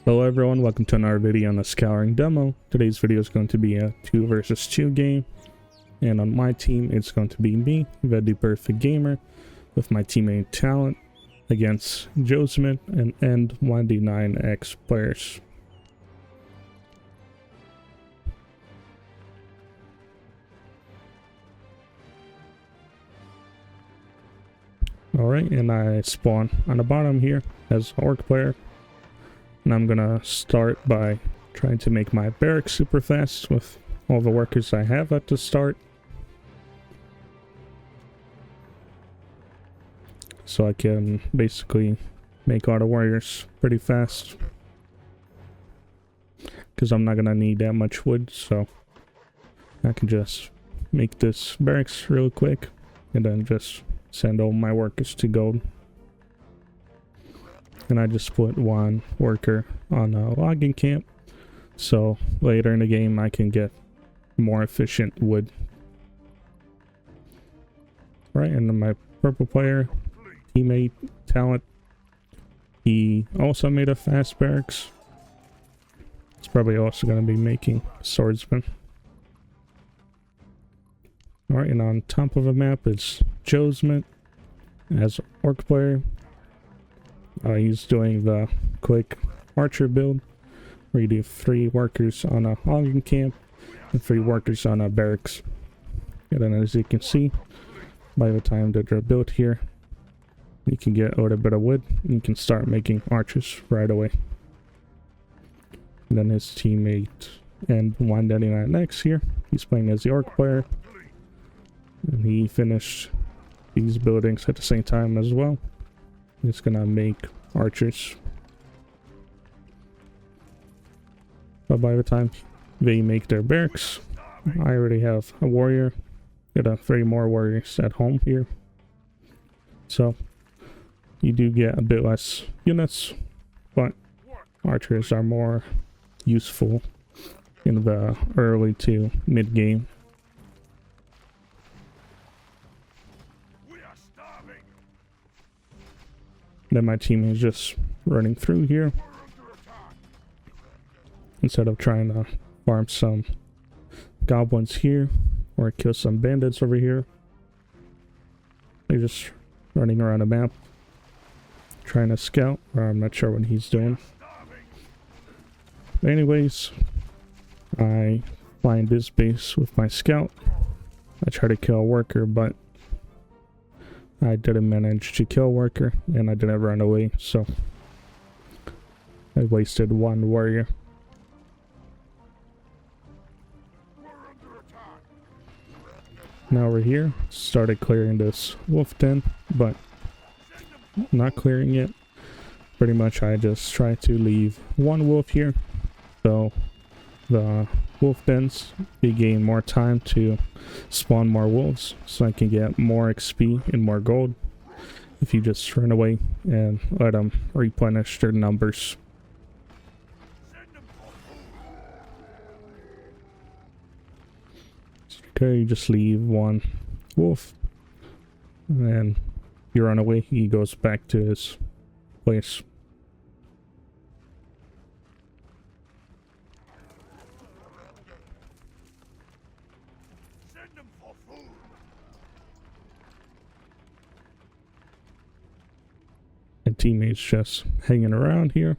Hello everyone, welcome to another video on the Scouring demo. Today's video is going to be a 2 versus 2 game. And on my team, it's going to be me, the Perfect Gamer, with my teammate Talent against Josmith and End 1D9X players. Alright, and I spawn on the bottom here as an orc player. And I'm gonna start by trying to make my barracks super fast with all the workers I have at the start. So I can basically make all the warriors pretty fast. Because I'm not gonna need that much wood, so I can just make this barracks real quick and then just send all my workers to gold. And I just put one worker on a logging camp, so later in the game I can get more efficient wood. Right, and then my purple player, teammate Talent, he also made a fast barracks. It's probably also going to be making swordsman. Alright, and on top of the map is Josmith as orc player. He's doing the quick archer build where you do 3 workers on a logging camp and 3 workers on a barracks. And then as you can see, by the time that they're built here, you can get a little bit of wood and you can start making archers right away. And then his teammate and 199X here, he's playing as the orc player. And he finished these buildings at the same time as well. It's gonna make archers. But by the time they make their barracks, I already have a warrior. Got 3 more warriors at home here. So you do get a bit less units, but archers are more useful in the early to mid game. Then my team is just running through here instead of trying to farm some goblins here or kill some bandits over here. They're just running around the map trying to scout, or I'm not sure what he's doing. But anyways, I find this base with my scout. I try to kill a worker, but I didn't manage to kill worker, and I didn't run away, so I wasted 1 warrior. Now we're here, started clearing this wolf den, but not clearing it. Pretty much I just try to leave 1 wolf here, so the wolf dens, they gain more time to spawn more wolves, so I can get more XP and more gold if you just run away and let them replenish their numbers. Okay, you just leave 1 wolf, and then you run away, he goes back to his place. And teammates just hanging around here.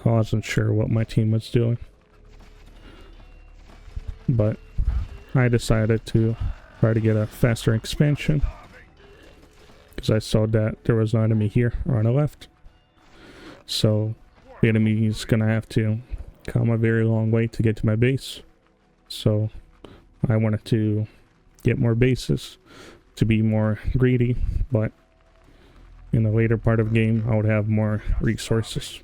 I wasn't sure what my team was doing, but I decided to try to get a faster expansion because I saw that there was an enemy here on the left. So the enemy is gonna have to come a very long way to get to my base. So I wanted to get more bases to be more greedy, but in the later part of the game I would have more resources.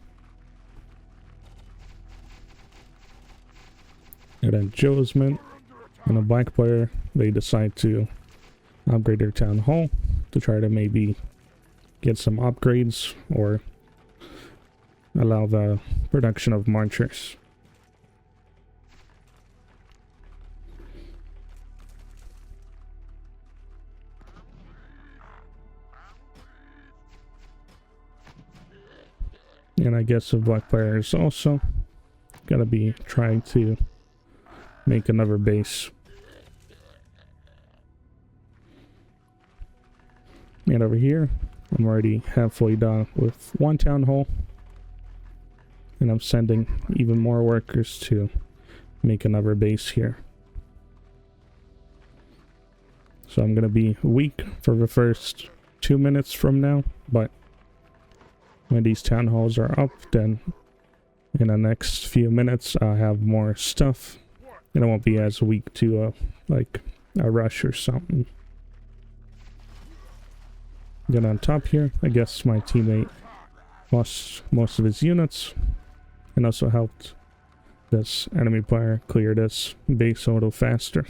And then Josmith and a black player, they decide to upgrade their town hall to try to maybe get some upgrades or allow the production of marchers. And I guess the black player is also gonna be trying to make another base. And over here, I'm already halfway done with one town hall. And I'm sending even more workers to make another base here. So I'm gonna be weak for the first 2 minutes from now, but when these town halls are up, then in the next few minutes I'll have more stuff and I won't be as weak to like a rush or something. Then on top here, I guess my teammate lost most of his units and also helped this enemy player clear this base a little faster.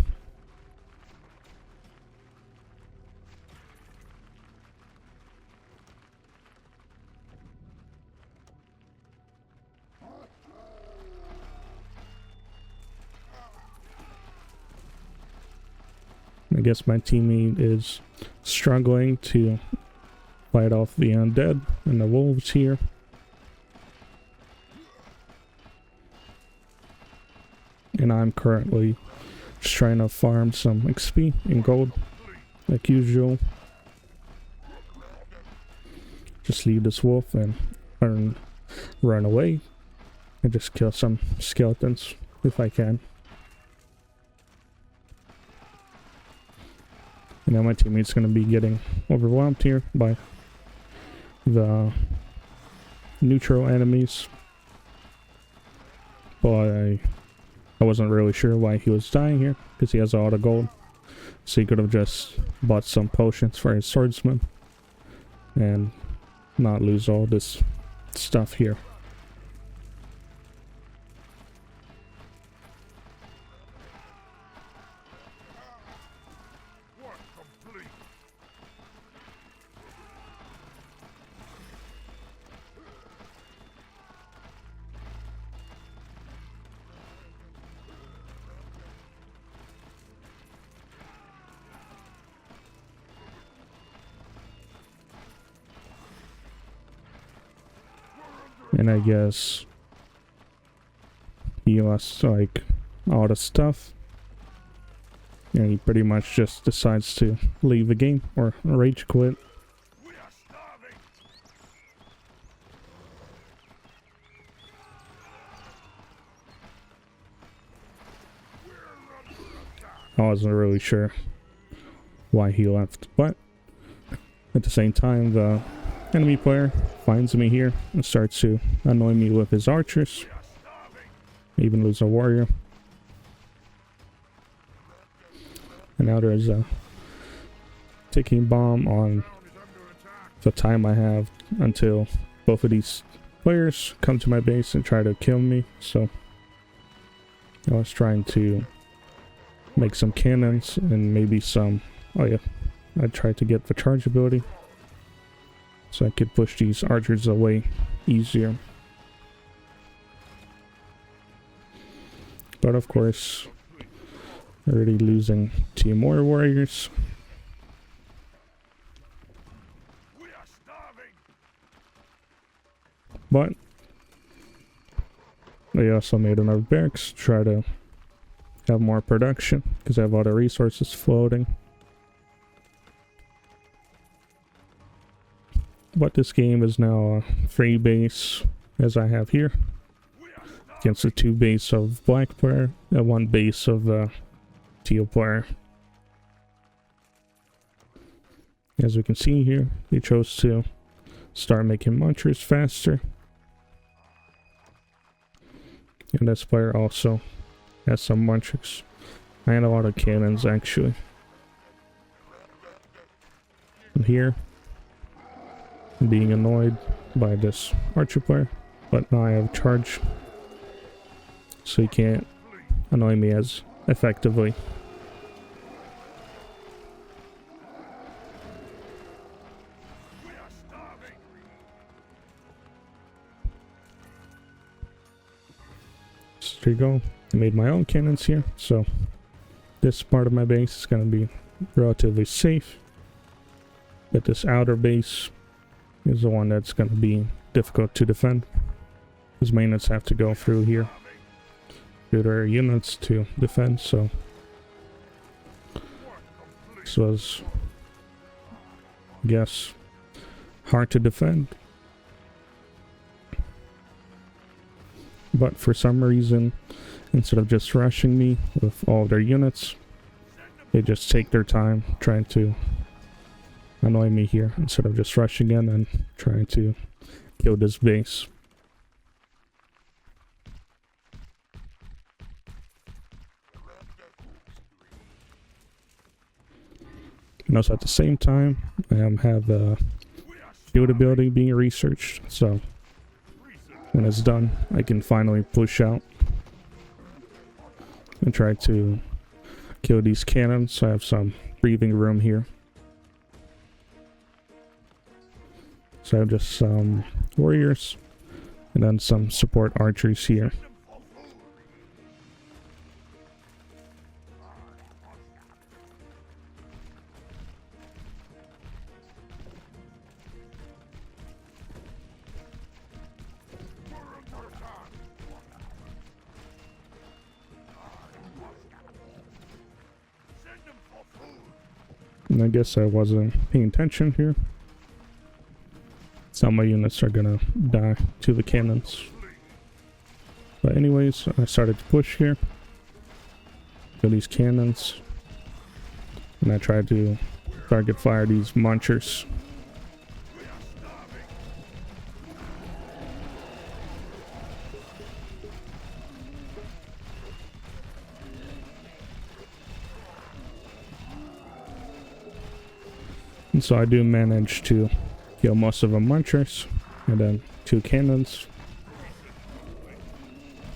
I guess my teammate is struggling to fight off the undead and the wolves here. And I'm currently just trying to farm some XP and gold, like usual. Just leave this wolf and run away and just kill some skeletons if I can. And now my teammate's going to be getting overwhelmed here by the neutral enemies. But I wasn't really sure why he was dying here, because he has a lot of gold. So he could have just bought some potions for his swordsman and not lose all this stuff here. And I guess he lost like all the stuff. And he pretty much just decides to leave the game or rage quit. I wasn't really sure why he left, but at the same time the enemy player finds me here and starts to annoy me with his archers. Even lose a warrior. And now there's a ticking bomb on the time I have until both of these players come to my base and try to kill me. So I was trying to make some cannons and maybe some, oh yeah, I tried to get the charge ability so I could push these archers away easier. But of course, already losing 2 more warriors. But I also made another barracks to try to have more production because I have a lot of resources floating. But this game is now a free base, as I have here, against the 2 base of black player and 1 base of teal player. As we can see here, they chose to start making munchers faster. And this player also has some munchers and a lot of cannons actually. And here, I'm being annoyed by this archer player, but now I have charge, so he can't annoy me as effectively. So there you go. I made my own cannons here, so this part of my base is going to be relatively safe. But this outer base is the one that's going to be difficult to defend. Because my units have to go through here. Through their units to defend, so this was, I guess, hard to defend. But for some reason, instead of just rushing me with all their units, they just take their time trying to annoy me here instead of just rushing in and trying to kill this base. And also at the same time, I have the field ability being researched, so when it's done, I can finally push out and try to kill these cannons, so I have some breathing room here. So I have just some warriors and then some support archers here. And I guess I wasn't paying attention here. Some of my units are gonna die to the cannons. But anyways, I started to push here. Kill these cannons. And I tried to target fire these munchers. And so I do manage to kill most of the munchers and then 2 cannons.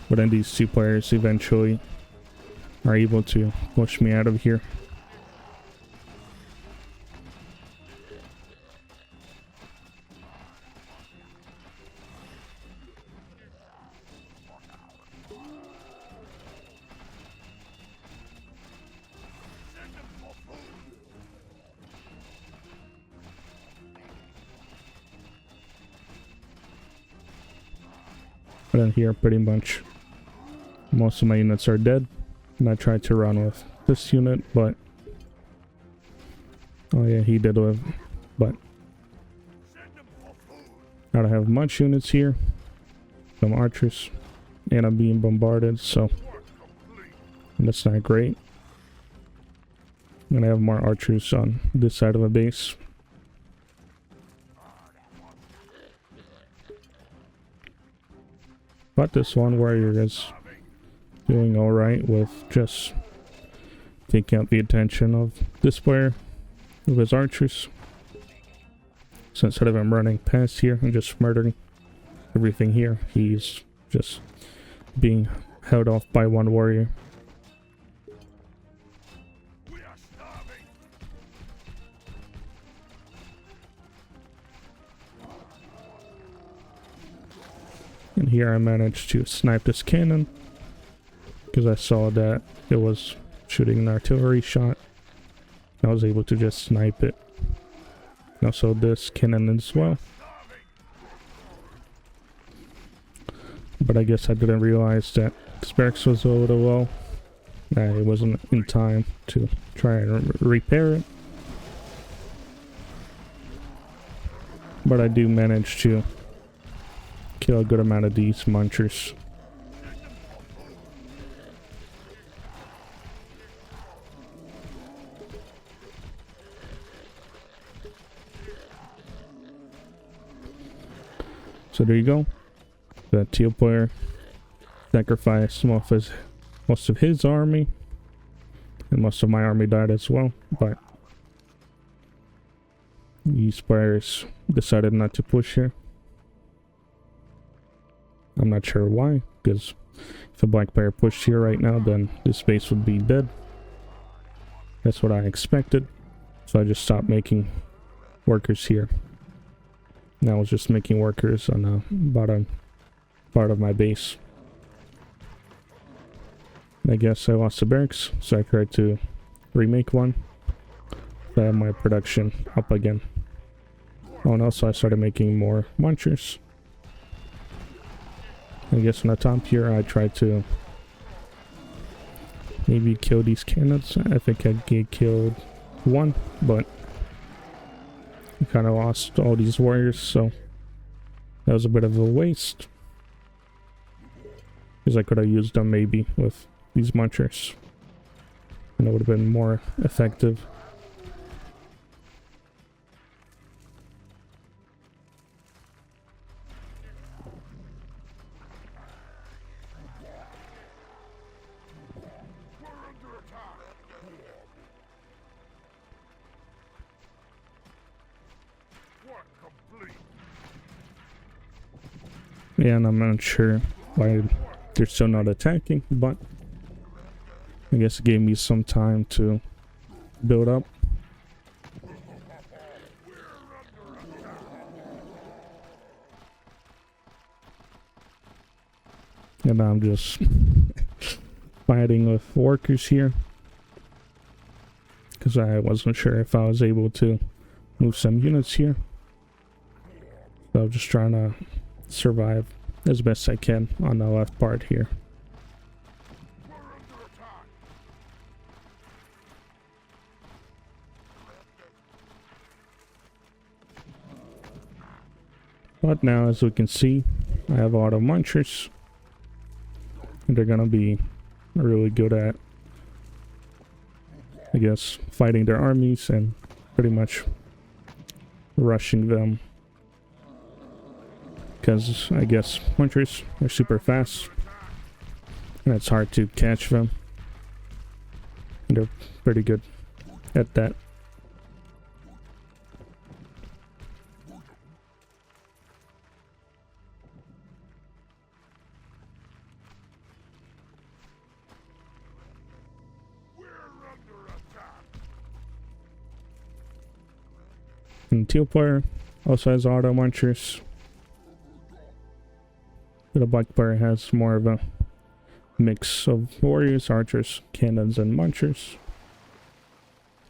But then these 2 players eventually are able to push me out of here. But then here, pretty much, most of my units are dead. And I tried to run with this unit, but... oh yeah, he did live. But... I don't have much units here. Some archers. And I'm being bombarded, so... and that's not great. And I have more archers on this side of the base. But this one warrior is doing alright with just taking out the attention of this player with his archers. So instead of him running past here and just murdering everything here, he's just being held off by one warrior. And here I managed to snipe this cannon because I saw that it was shooting an artillery shot. I was able to just snipe it. And also this cannon as well. But I guess I didn't realize that this barracks was a little low. It wasn't in time to try and repair it. But I do manage to kill a good amount of these munchers. So there you go. The teal player sacrificed most of his army, and most of my army died as well, but these players decided not to push here. I'm not sure why, because if a black player pushed here right now, then this base would be dead. That's what I expected. So I just stopped making workers here. Now I was just making workers on the bottom part of my base. I guess I lost the barracks, so I tried to remake one. So I have my production up again. Oh no, so I started making more munchers. I guess on the top here I tried to maybe kill these cannons. I think I killed one, but I kind of lost all these warriors, so that was a bit of a waste. Because I could have used them maybe with these munchers, and it would have been more effective. Yeah, and I'm not sure why they're still not attacking, but I guess it gave me some time to build up. And I'm just fighting with workers here, because I wasn't sure if I was able to move some units here. So I'm just trying to survive as best I can on the left part here. But now, as we can see, I have a lot of munchers, and they're gonna be really good at, I guess, fighting their armies and pretty much rushing them. Because I guess munchers are super fast, and it's hard to catch them. And they're pretty good at that. And the teal player also has auto munchers. The black player has more of a mix of warriors, archers, cannons, and munchers.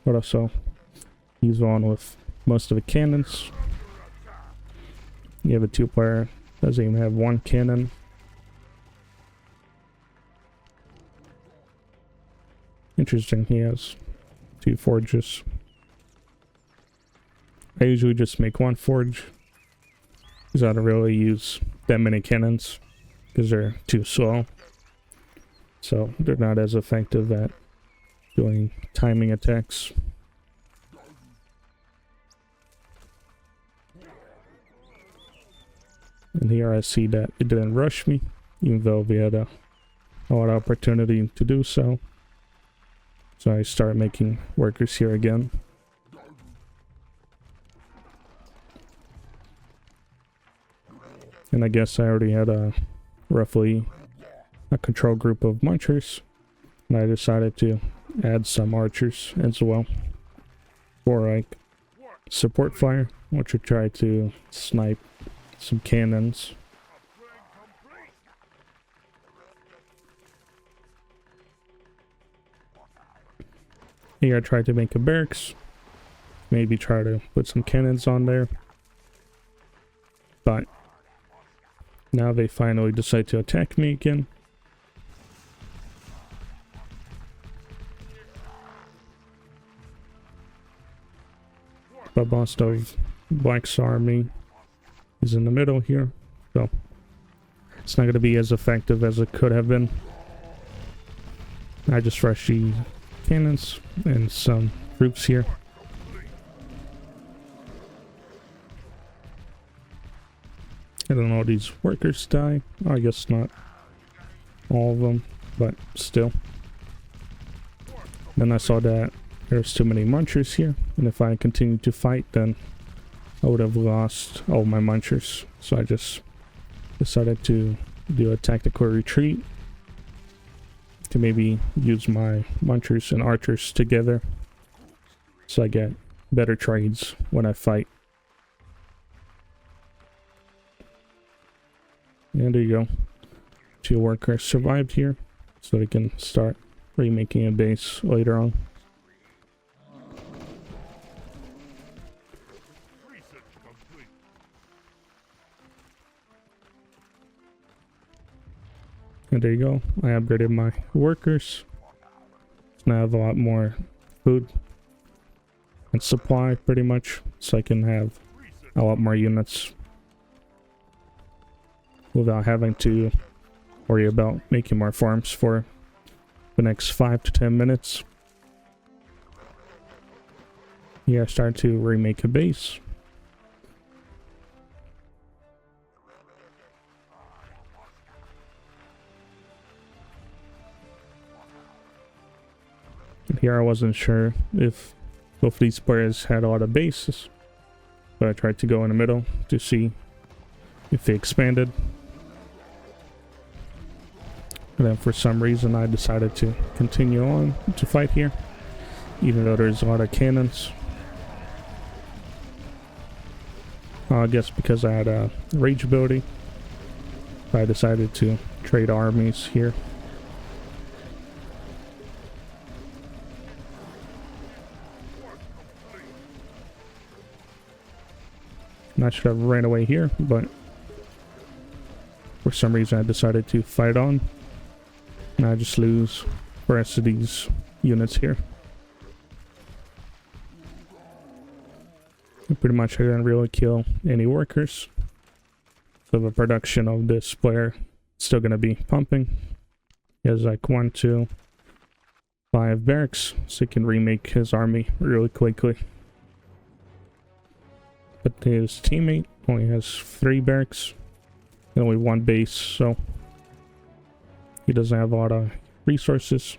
But also, he's on with most of the cannons. You have a teal player, doesn't even have one cannon. Interesting, he has 2 forges. I usually just make 1 forge, because I don't really use that many cannons, because they're too slow. So they're not as effective at doing timing attacks. And here I see that it didn't rush me, even though we had a lot of opportunity to do so. So I start making workers here again. And I guess I already had roughly a control group of munchers, and I decided to add some archers as well for like support fire, which would try to snipe some cannons. Here I tried to make a barracks, maybe try to put some cannons on there, but now they finally decide to attack me again. But most of Black's army is in the middle here, so it's not going to be as effective as it could have been. I just rushed the cannons and some troops here. I don't know, these workers die. I guess not all of them, but still. Then I saw that there's too many munchers here, and if I continued to fight, then I would have lost all my munchers. So I just decided to do a tactical retreat to maybe use my munchers and archers together, so I get better trades when I fight. And there you go. 2 workers survived here, so they can start remaking a base later on. And there you go. I upgraded my workers. Now I have a lot more food and supply pretty much, so I can have a lot more units without having to worry about making more farms for the next 5 to 10 minutes. Yeah, I started to remake a base. And here I wasn't sure if both these players had a lot of bases, but I tried to go in the middle to see if they expanded. And then for some reason I decided to continue on to fight here, even though there's a lot of cannons. I guess because I had a rage ability, I decided to trade armies here. And I should have ran away here, but for some reason I decided to fight on. And I just lose the rest of these units here. And pretty much I didn't really kill any workers. So the production of this player is still going to be pumping. He has like 1, 2, 5 barracks, so he can remake his army really quickly. But his teammate only has 3 barracks and only 1 base, so he doesn't have a lot of resources,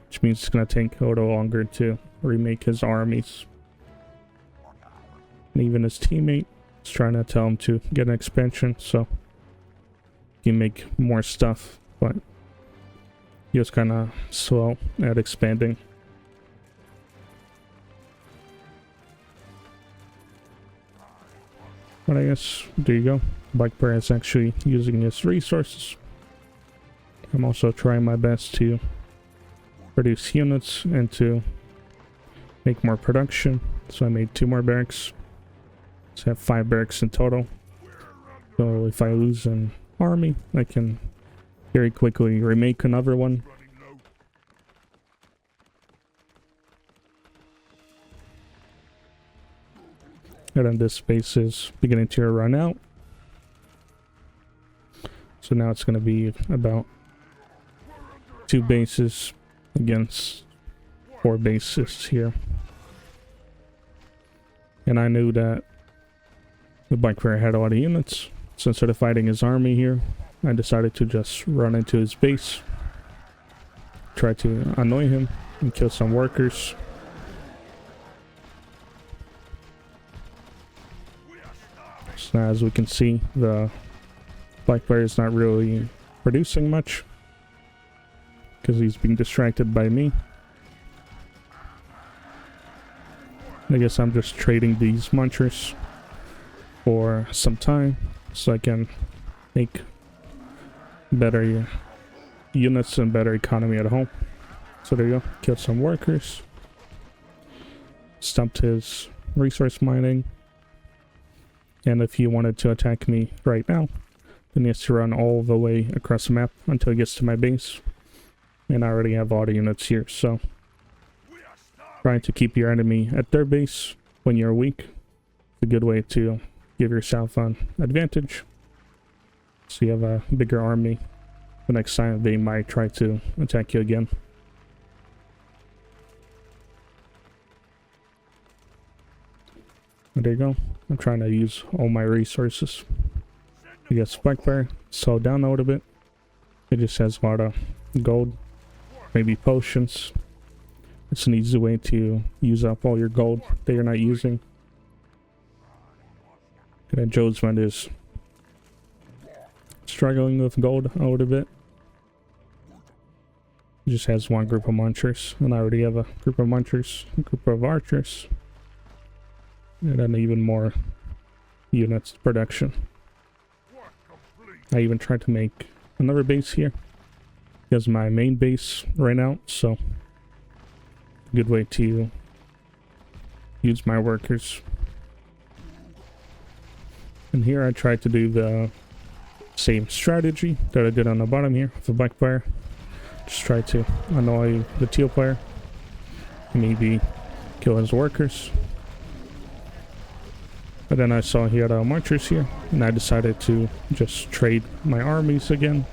which means it's going to take a little longer to remake his armies. And even his teammate is trying to tell him to get an expansion so he can make more stuff, but he was kind of slow at expanding. But I guess, there you go. Black player is actually using his resources. I'm also trying my best to produce units and to make more production. So I made 2 more barracks. So I have 5 barracks in total. So if I lose an army, I can very quickly remake another one. And then this base is beginning to run out. So now it's going to be about 2 bases against 4 bases here. And I knew that the black player had a lot of units. So instead of fighting his army here, I decided to just run into his base, try to annoy him and kill some workers. So as we can see, the black player is not really producing much because he's being distracted by me. I guess I'm just trading these munchers for some time so I can make better units and better economy at home. So there you go, killed some workers, stopped his resource mining, and if he wanted to attack me right now, then he has to run all the way across the map until he gets to my base. And I already have all the units here, so trying to keep your enemy at their base when you're weak is a good way to give yourself an advantage. So you have a bigger army the next time they might try to attack you again. And there you go. I'm trying to use all my resources. I guess black player slowed down a little bit. It just has a lot of gold, maybe potions. It's an easy way to use up all your gold that you're not using. And then Jodsman is struggling with gold a little bit. He just has 1 group of munchers, and I already have a group of munchers, a group of archers, and then even more units production. I even tried to make another base here because my main base ran out, so a good way to use my workers. And here I tried to do the same strategy that I did on the bottom here with the black player. Just try to annoy the teal player. Maybe kill his workers. But then I saw he had marchers here, and I decided to just trade my armies again.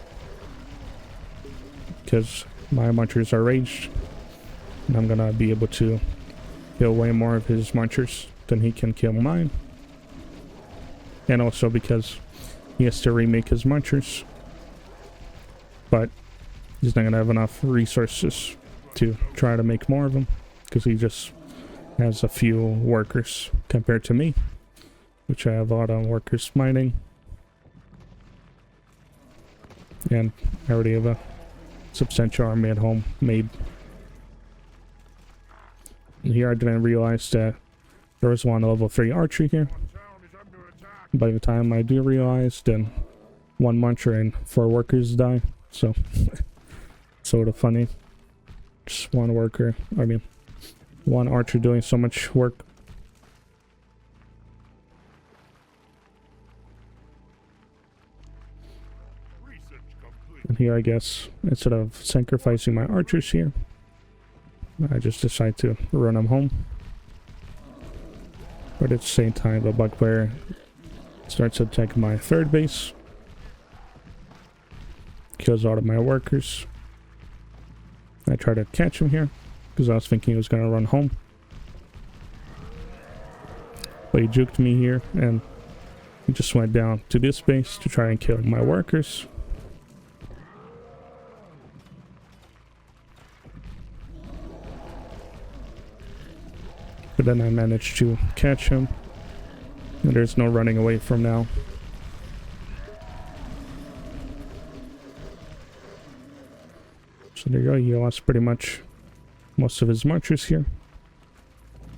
Because my marchers are raged, and I'm gonna be able to kill way more of his marchers than he can kill mine. And also because he has to remake his marchers, but he's not gonna have enough resources to try to make more of them, because he just has a few workers compared to me, which I have a lot of workers mining, and I already have a substantial army at home made. And here I didn't realize that there was one level 3 archer here. By the time I do realize, then one muncher and 4 workers die. So sort of funny. Just one worker, I mean one archer doing so much work. And here I guess instead of sacrificing my archers here, I just decide to run them home. But at the same time, the bug player starts attacking my 3rd base. Kills all of my workers. I try to catch him here, because I was thinking he was going to run home. But he juked me here, and he just went down to this base to try and kill my workers. But then I managed to catch him, and there's no running away from now. So there you go, he lost pretty much most of his marchers here.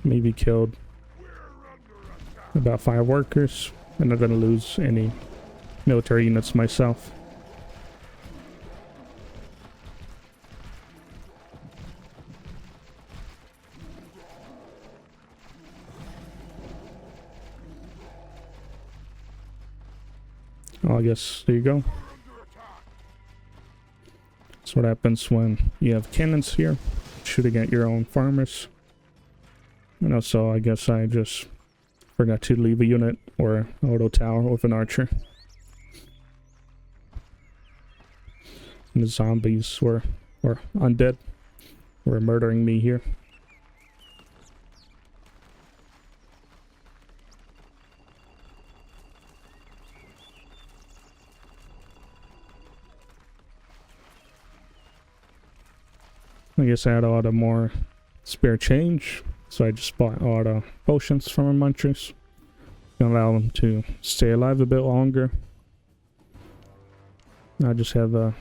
Maybe killed about 5 workers, and I'm gonna lose any military units myself. Oh, I guess there you go. That's what happens when you have cannons here, shooting at your own farmers. And also, I guess I just forgot to leave a unit or a little tower with an archer. And the zombies or undead were murdering me here. I guess I had a lot of more spare change, so I just bought a lot of potions from my munchers. Gonna allow them to stay alive a bit longer. I just have a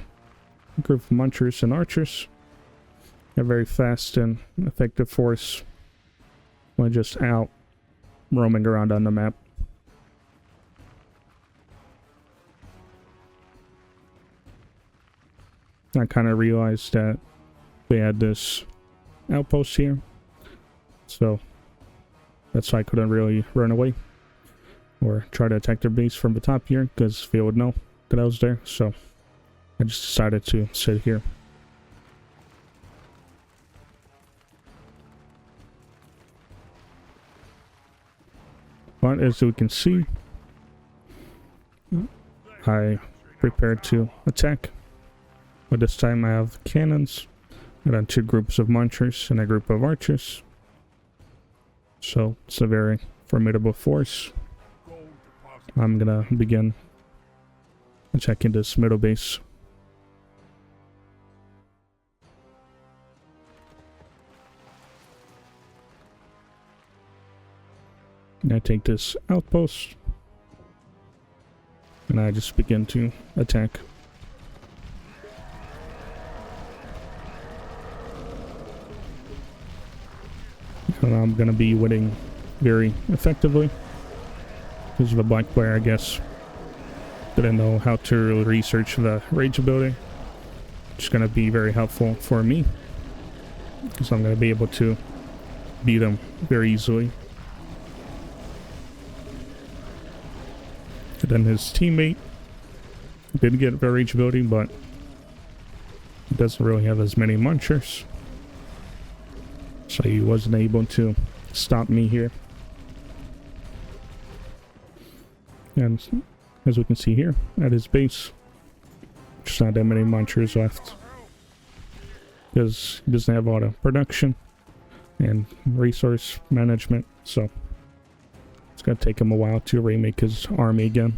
group of munchers and archers. They're very fast and effective force when just out roaming around on the map. I kind of realized that they had this outpost here, so that's why I couldn't really run away or try to attack their base from the top here, because they would know that I was there. So I just decided to sit here. But as we can see, I prepared to attack, but this time I have cannons. And then 2 groups of munchers and a group of archers. So it's a very formidable force. I'm gonna begin attacking this middle base. And I take this outpost, and I just begin to attack. And I'm gonna be winning very effectively, because the black player, I guess, didn't know how to research the rage ability. It's gonna be very helpful for me, because I'm gonna be able to beat him very easily. And then his teammate did get the rage ability, but it doesn't really have as many munchers. So he wasn't able to stop me here. And as we can see here, at his base, just not that many munchers left. Because he doesn't have a lot of production and resource management, so it's gonna take him a while to remake his army again.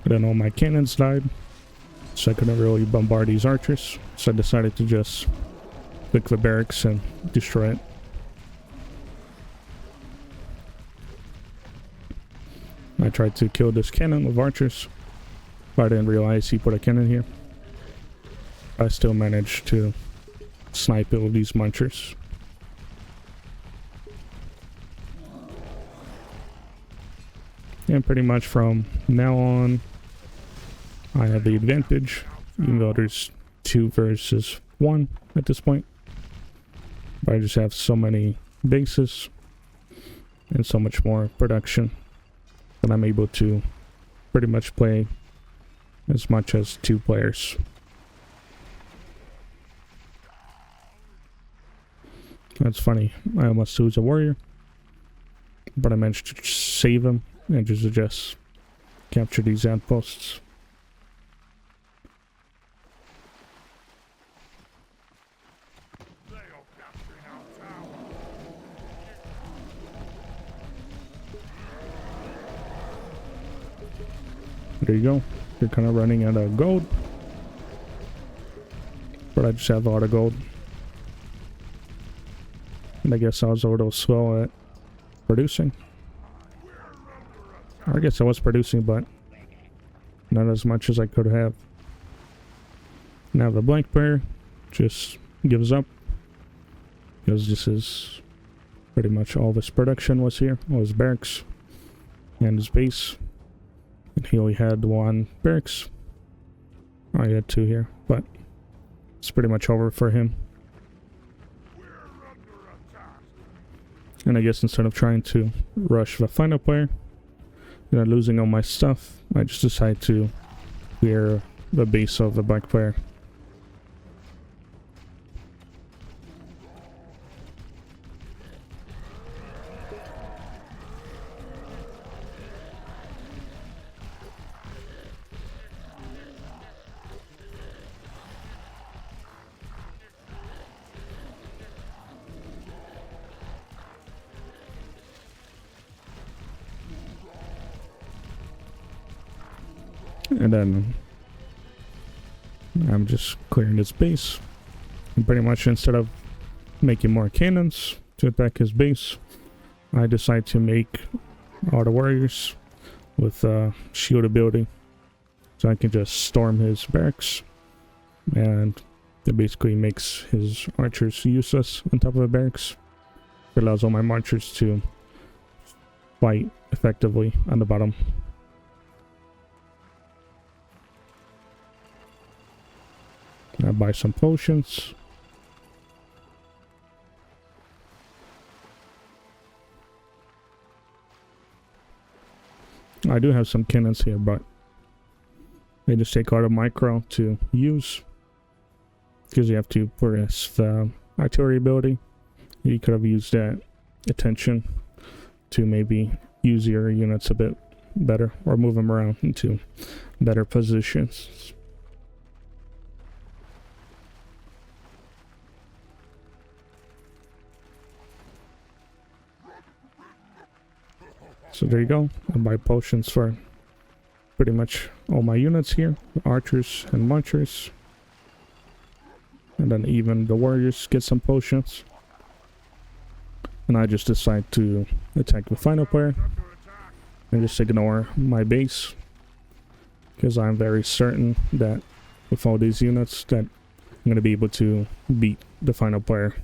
Then all my cannons died, so I couldn't really bombard these archers, so I decided to just click the barracks and destroy it. I tried to kill this cannon with archers, but I didn't realize he put a cannon here. I still managed to snipe it with these munchers. And pretty much from now on, I have the advantage, even though there's 2 versus 1 at this point. But I just have so many bases and so much more production that I'm able to pretty much play as much as 2 players. That's funny, I almost lose a warrior, but I managed to save him and just capture these outposts. There you go. You're kind of running out of gold, but I just have a lot of gold. And I guess I was a little slow at producing. Or I guess I was producing, but not as much as I could have. Now the blank player just gives up, because this is pretty much all of his production was here. All his barracks and his base. And he only had 1 barracks. I had 2 here, but it's pretty much over for him. And I guess instead of trying to rush the final player, losing all my stuff, I just decide to clear the base of the black player. And then I'm just clearing his base. And pretty much instead of making more cannons to attack his base, I decide to make all the warriors with shield ability. So I can just storm his barracks. And it basically makes his archers useless on top of the barracks. It allows all my archers to fight effectively on the bottom. I buy some potions. I do have some cannons here, but they just take out a micro to use, because you have to press the artillery ability. You could have used that attention to maybe use your units a bit better, or move them around into better positions. So there you go. I buy potions for pretty much all my units here, archers and munchers. And then even the warriors get some potions. And I just decide to attack the final player and just ignore my base, because I'm very certain that with all these units that I'm going to be able to beat the final player.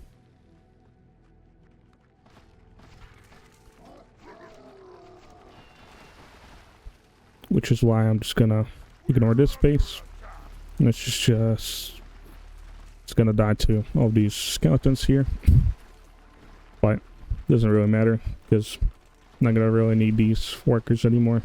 Which is why I'm just gonna ignore this base. And it's gonna die to all these skeletons here. But doesn't really matter because I'm not gonna really need these workers anymore.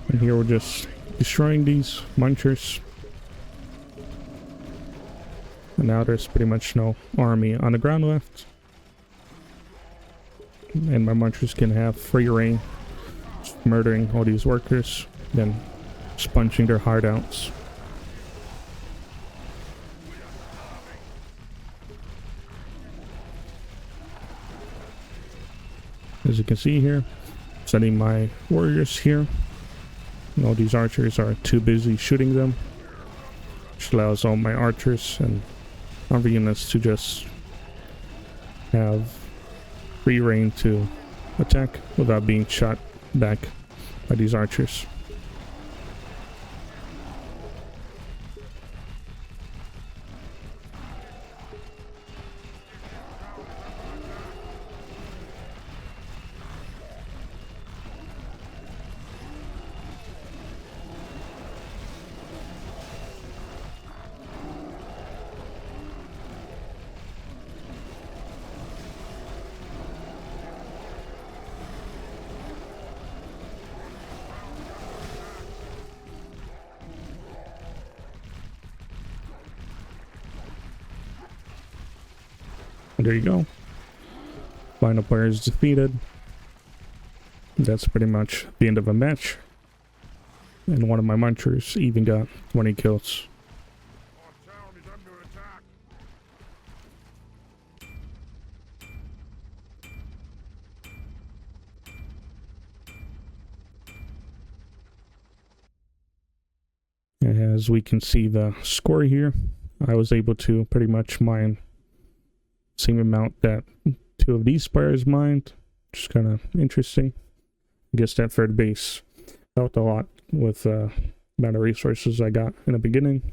And here we're just destroying these munchers. And now there's pretty much no army on the ground left. And my munchers can have free reign, murdering all these workers, then sponging their heart outs. As you can see here, sending my warriors here. All these archers are too busy shooting them, which allows all my archers and other units to just have free reign to attack without being shot back by these archers. And there you go. Final player is defeated. That's pretty much the end of a match. And one of my munchers even got 20 kills. Our town is under attack. As we can see the score here, I was able to pretty much mine same amount that two of these players mined, which is kind of interesting. I guess that third base helped a lot with the amount of resources I got in the beginning.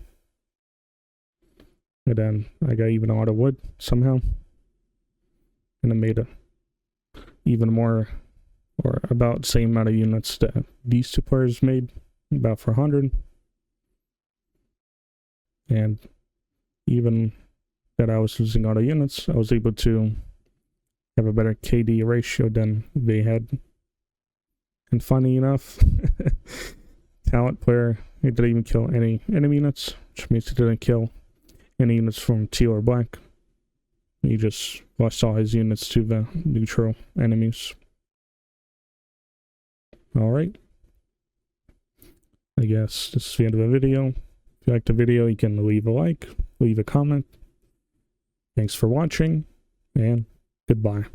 And then I got even a lot of wood somehow. And I made a even more, or about the same amount of units that these two players made, about 400. And even that I was losing all the units, I was able to have a better KD ratio than they had. And funny enough, talent player, he didn't even kill any enemy units, which means he didn't kill any units from teal or black. He just lost all his units to the neutral enemies. Alright. I guess this is the end of the video. If you liked the video, you can leave a like, leave a comment. Thanks for watching, and goodbye.